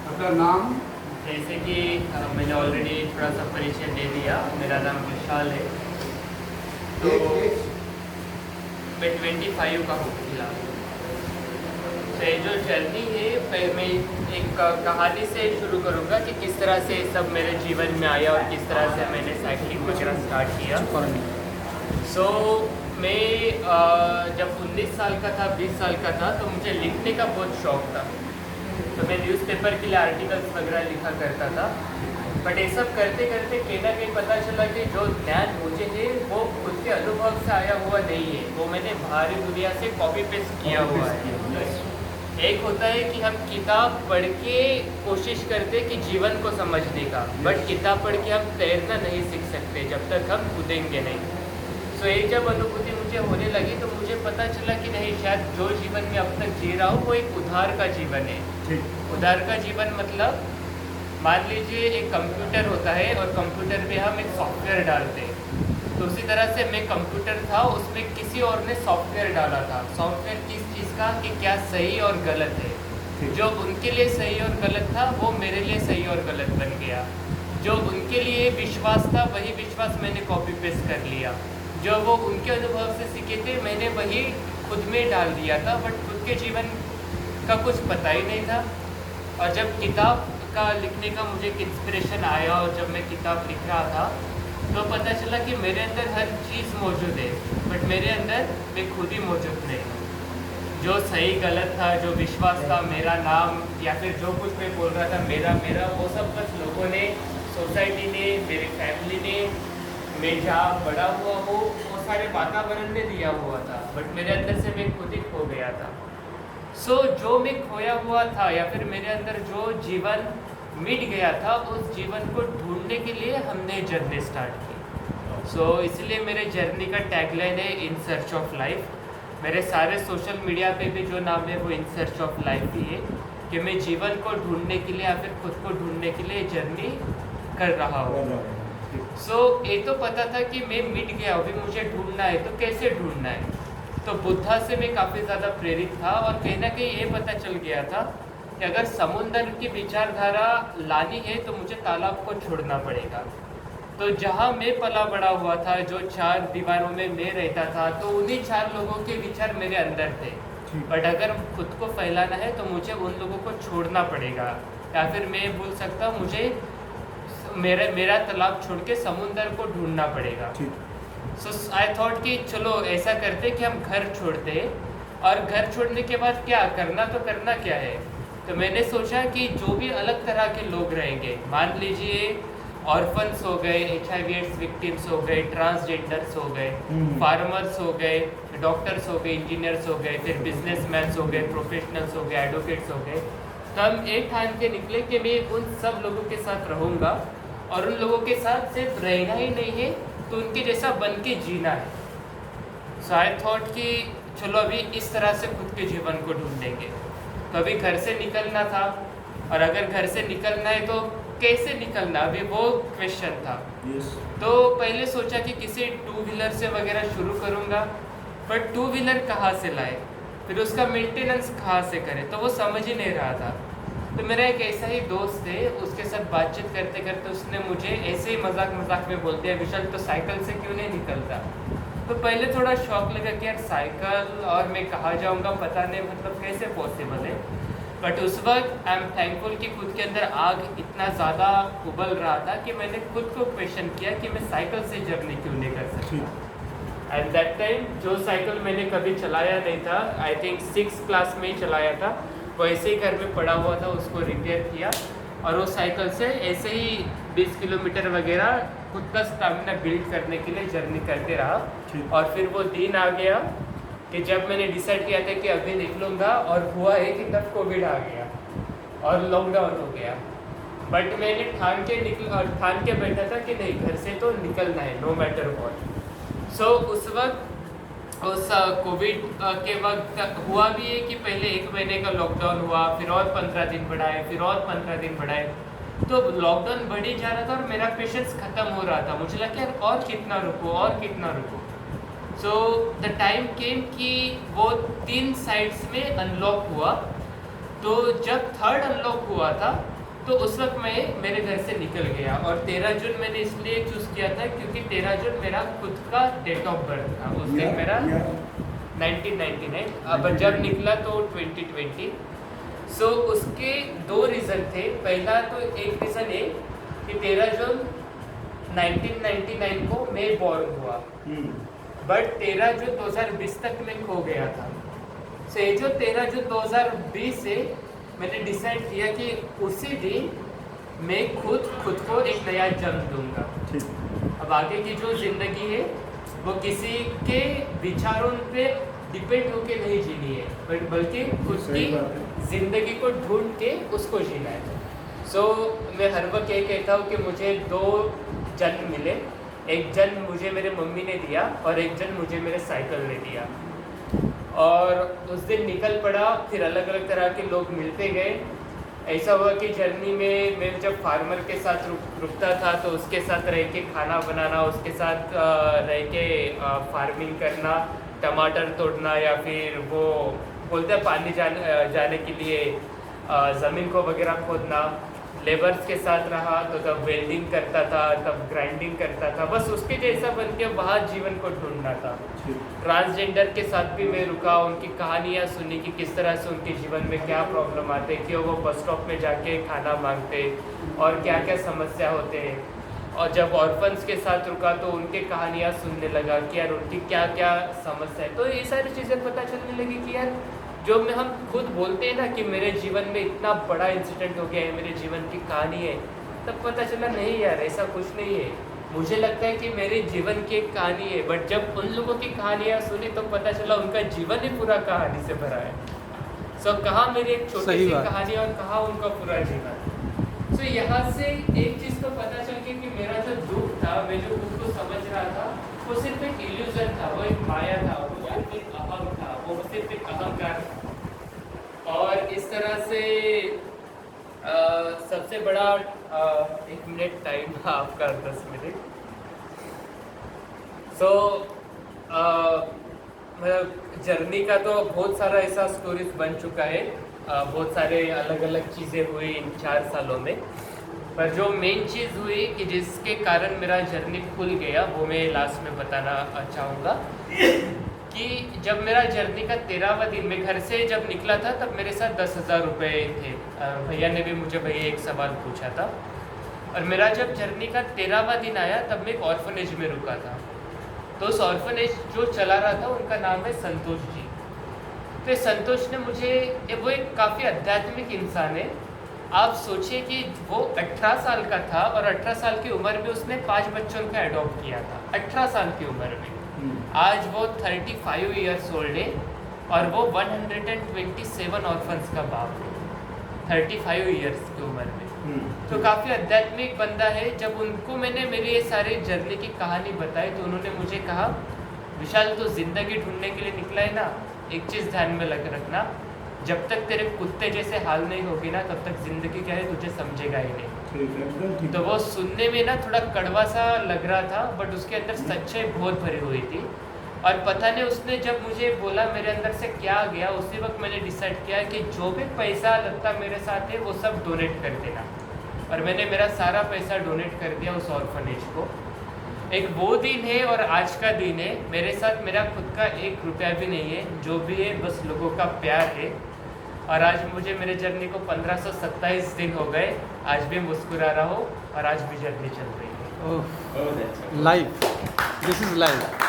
अपना नाम? जैसे कि मैंने ऑलरेडी थोड़ा सा परिचय दे दिया। मेरा नाम विशाल है। तो मैं 25 का हूँ फिलहाल। तो ये जो जर्नी है, मैं एक कहानी से शुरू करूँगा कि किस तरह से सब मेरे जीवन में आया और किस तरह से मैंने साइकिलिंग वगैरह स्टार्ट किया। सो मैं जब 19 साल का था, 20 साल का था, तो मुझे लिखने का बहुत शौक़ था। तो मैं न्यूज़पेपर के लिए आर्टिकल्स वगैरह लिखा करता था। बट ये सब करते करते कहीं ना कहीं पता चला कि जो ज्ञान मुझे है वो खुद के अनुभव से आया हुआ नहीं है, वो मैंने बाहरी दुनिया से कॉपी पेस्ट किया हुआ है। एक होता है कि हम किताब पढ़ के कोशिश करते कि जीवन को समझने का, बट किताब पढ़ के हम तैरना नहीं सीख सकते जब तक हम कूदेंगे नहीं। तो ये जब अनुभूति मुझे होने लगी तो मुझे पता चला कि नहीं, शायद जो जीवन में अब तक जी रहा हूँ वो एक उधार का जीवन है। उधार का जीवन मतलब मान लीजिए एक कंप्यूटर होता है और कंप्यूटर पे हम एक सॉफ्टवेयर डालते हैं। तो उसी तरह से मैं कंप्यूटर था, उसमें किसी और ने सॉफ्टवेयर डाला था। सॉफ्टवेयर किस चीज़ का, कि क्या सही और गलत है। जो उनके लिए सही और गलत था वो मेरे लिए सही और गलत बन गया। जो उनके लिए विश्वास था वही विश्वास मैंने कॉपी पेस्ट कर लिया। जो वो उनके अनुभव से सीखे थे मैंने वही खुद में डाल दिया था, बट खुद के जीवन का कुछ पता ही नहीं था। और जब किताब का लिखने का मुझे एक इंस्पिरेशन आया और जब मैं किताब लिख रहा था तो पता चला कि मेरे अंदर हर चीज़ मौजूद है, बट मेरे अंदर मैं खुद ही मौजूद नहीं। जो सही गलत था, जो विश्वास था, मेरा नाम या फिर जो कुछ मैं बोल रहा था मेरा वो सब बस लोगों ने, सोसाइटी ने, मेरी फैमिली ने, मैं जहाँ बड़ा हुआ हूँ वो सारे वातावरण ने दिया हुआ था, बट मेरे अंदर से मैं खुद ही खो गया था। सो जो मैं खोया हुआ था या फिर मेरे अंदर जो जीवन मिट गया था, उस जीवन को ढूंढने के लिए हमने जर्नी स्टार्ट की। सो इसलिए मेरे जर्नी का टैगलाइन है इन सर्च ऑफ लाइफ। मेरे सारे सोशल मीडिया पे भी जो नाम है वो इन सर्च ऑफ लाइफ ही है, कि मैं जीवन को ढूंढने के लिए या फिर खुद को ढूंढने के लिए जर्नी कर रहा हूँ। सो ये तो पता था कि मैं मिट गया, अभी मुझे ढूंढना है, तो कैसे ढूंढना है। तो बुद्धा से मैं काफ़ी ज़्यादा प्रेरित था और कहीं ना कहीं ये पता चल गया था कि अगर समुंदर की विचारधारा लानी है तो मुझे तालाब को छोड़ना पड़ेगा। तो जहाँ मैं पला बड़ा हुआ था, जो 4 दीवारों में मैं रहता था, तो उन्हीं 4 लोगों के विचार मेरे अंदर थे। बट अगर खुद को फैलाना है तो मुझे उन लोगों को छोड़ना पड़ेगा, या फिर मैं बोल सकता हूँ मुझे मेरा तालाब छोड़ के समुंदर को ढूंढना पड़ेगा। सो आई थॉट कि चलो ऐसा करते कि हम घर छोड़ते, और घर छोड़ने के बाद क्या करना, तो करना क्या है। तो मैंने सोचा कि जो भी अलग तरह के लोग रहेंगे, मान लीजिए ऑर्फन्स हो गए, HIV/AIDS विक्टिम्स हो गए, ट्रांसजेंडर्स हो गए, फार्मर्स हो गए, डॉक्टर्स हो गए, इंजीनियर्स हो गए, फिर बिजनेसमैन्स हो गए, प्रोफेशनल्स हो गए, एडवोकेट्स हो गए। तो हम एक ठान के निकले कि मैं उन सब लोगों के साथ रहूँगा, और उन लोगों के साथ सिर्फ रहना ही नहीं है तो उनके जैसा बन के जीना है। सो आई थॉट कि चलो अभी इस तरह से खुद के जीवन को ढूंढेंगे। तो अभी घर से निकलना था, और अगर घर से निकलना है तो कैसे निकलना, अभी वो क्वेश्चन था। तो पहले सोचा कि किसी 2 व्हीलर से वगैरह शुरू करूँगा, बट 2 व्हीलर कहाँ से लाए, फिर उसका मेंटेनेंस कहाँ से करें, तो वो समझ ही नहीं रहा था। तो मेरा एक ऐसा ही दोस्त है, उसके साथ बातचीत करते करते उसने मुझे ऐसे ही मजाक में बोल दिया, विशाल तो साइकिल से क्यों नहीं निकलता। तो पहले थोड़ा शौक लगा कि यार साइकिल, और मैं कहाँ जाऊँगा पता नहीं, मतलब कैसे पॉसिबल है। बट उस वक्त आई एम थैंकफुल कि खुद के अंदर आग इतना ज़्यादा उबल रहा था कि मैंने खुद को क्वेश्चन किया कि मैं साइकिल से जर्नी क्यों नहीं कर सकता। एट दैट टाइम जो साइकिल मैंने कभी चलाया नहीं था, आई थिंक 6th क्लास में ही चलाया था, वो ऐसे ही घर में पड़ा हुआ था, उसको रिपेयर किया, और वो साइकिल से ऐसे ही 20 किलोमीटर वगैरह खुद का स्टामिना बिल्ड करने के लिए जर्नी करते रहा। और फिर वो दिन आ गया कि जब मैंने डिसाइड किया था कि अभी निकलूँगा, और हुआ है कि तब कोविड आ गया और लॉकडाउन हो गया। बट मैंने ठान के बैठा था कि नहीं, घर से तो निकलना है नो मैटर व्हाट। सो उस वक्त उस कोविड के वक्त हुआ भी है कि पहले 1 महीने का लॉकडाउन हुआ, फिर और 15 दिन बढ़ाए, फिर और 15 दिन बढ़ाए। तो लॉकडाउन बढ़ ही जा रहा था और मेरा पेशेंस ख़त्म हो रहा था। मुझे लगा यार और कितना रुको। सो द टाइम केम कि वो 3 साइड्स में अनलॉक हुआ। तो जब थर्ड अनलॉक हुआ था तो उस वक्त मैं मेरे घर से निकल गया, और 13 जून मैंने इसलिए चूज़ किया था क्योंकि 13 जून मेरा खुद का डेट ऑफ बर्थ था। उस दिन मेरा 1999, अब जब निकला तो 2020। सो उसके दो रीज़न थे। पहला तो एक रीज़न ये कि 13 जून 1999 को मैं बॉर्न हुआ, बट 13 जून 2020 तक मैं खो गया था। सो ये जो 13 जून 2020 से मैंने डिसाइड किया कि उसी दिन मैं खुद को एक नया जन्म दूंगा। अब आगे की जो ज़िंदगी है वो किसी के विचारों पे डिपेंड होके नहीं जीनी है, बट बल्कि खुद की ज़िंदगी को ढूंढ के उसको जीना है। सो मैं हर वक्त ये कहता हूँ कि मुझे दो जन्म मिले। एक जन्म मुझे मेरे मम्मी ने दिया और एक जन्म मुझे मेरे साइकिल ने दिया। और उस दिन निकल पड़ा, फिर अलग अलग तरह के लोग मिलते गए। ऐसा हुआ कि जर्नी में मैं जब फार्मर के साथ रुकता था तो उसके साथ रह के खाना बनाना, उसके साथ रह के फार्मिंग करना, टमाटर तोड़ना, या फिर वो बोलते हैं पानी जाने के लिए ज़मीन को वगैरह खोदना। लेबर्स के साथ रहा तो तब वेल्डिंग करता था, तब ग्राइंडिंग करता था, बस उसके जैसा बन के वहाँ जीवन को ढूंढना था। ट्रांसजेंडर के साथ भी मैं रुका, उनकी कहानियाँ सुनी कि किस तरह से उनके जीवन में क्या प्रॉब्लम आते, क्यों वो बस स्टॉप में जाके खाना मांगते और क्या क्या समस्या होते हैं। और जब ऑर्फन्स के साथ रुका तो उनके कहानियाँ सुनने लगा कि यार उनकी क्या क्या समस्या है। तो ये सारी चीज़ें पता चलने लगी कि यार जो में हम खुद बोलते हैं ना कि मेरे जीवन में इतना बड़ा इंसिडेंट हो गया है, मेरे जीवन की कहानी है, तब पता चला नहीं यार ऐसा कुछ नहीं है। मुझे लगता है कि मेरे जीवन की एक कहानी है, बट जब उन लोगों की कहानियाँ सुनी तो पता चला उनका जीवन ही पूरा कहानी से भरा है। सो कहाँ मेरी एक छोटी सी कहानी और कहाँ उनका पूरा जीवन। सो यहाँ से एक चीज़ तो पता चल गई कि मेरा जो दुख था, मैं जो खुद को समझ रहा था, वो सिर्फ एक इल्यूजन था, वो एक माया था, वो सिर्फ एक अहम था, वो सिर्फ एक अहंकार था। और इस तरह से सबसे बड़ा 1 मिनट टाइम था आपका, 10 मिनट। सो मतलब जर्नी का तो बहुत सारा ऐसा स्टोरीज बन चुका है, बहुत सारे अलग अलग चीज़ें हुई इन 4 सालों में, पर जो मेन चीज़ हुई कि जिसके कारण मेरा जर्नी खुल गया वो मैं लास्ट में बताना चाहूँगा। कि जब मेरा जर्नी का 13वां दिन, मैं घर से जब निकला था तब मेरे साथ 10,000 रुपये थे। भैया ने भी मुझे एक सवाल पूछा था। और मेरा जब जर्नी का 13वां दिन आया तब मैं एक ऑर्फनेज में रुका था। तो उस ऑर्फनेज जो चला रहा था उनका नाम है संतोष जी। तो संतोष ने मुझे, वो एक काफ़ी आध्यात्मिक इंसान है। आप सोचिए कि वो 18 साल का था और 18 साल की उम्र में उसने 5 बच्चों का एडॉप्ट किया था, 18 साल की उम्र में। आज वो 35 ईयर्स ओल्ड है और वो 127 ऑर्फन्स का बाप है 35 ईयर्स की उम्र में। तो काफ़ी आध्यात्मिक बंदा है। जब उनको मैंने मेरी ये सारी जर्नी की कहानी बताई तो उन्होंने मुझे कहा, विशाल तो ज़िंदगी ढूंढने के लिए निकला है ना, एक चीज़ ध्यान में रखना, जब तक तेरे कुत्ते जैसे हाल नहीं होगी ना तब तक ज़िंदगी क्या है तुझे समझेगा ही नहीं। तो वो सुनने में ना थोड़ा कड़वा सा लग रहा था, बट उसके अंदर सच्चाई बहुत भरी हुई थी। और पता नहीं उसने जब मुझे बोला मेरे अंदर से क्या आ गया, उसी वक्त मैंने डिसाइड किया कि जो भी पैसा लगता मेरे साथ है वो सब डोनेट कर देना। और मैंने मेरा सारा पैसा डोनेट कर दिया उस ऑर्फनेज को। एक वो दिन है और आज का दिन है, मेरे साथ मेरा खुद का 1 रुपया भी नहीं है, जो भी है बस लोगों का प्यार है। और आज मुझे मेरे जर्नी को 1527 दिन हो गए, आज भी मुस्कुरा रहा हूँ और आज भी जर्नी चल रही है। Life, this is life.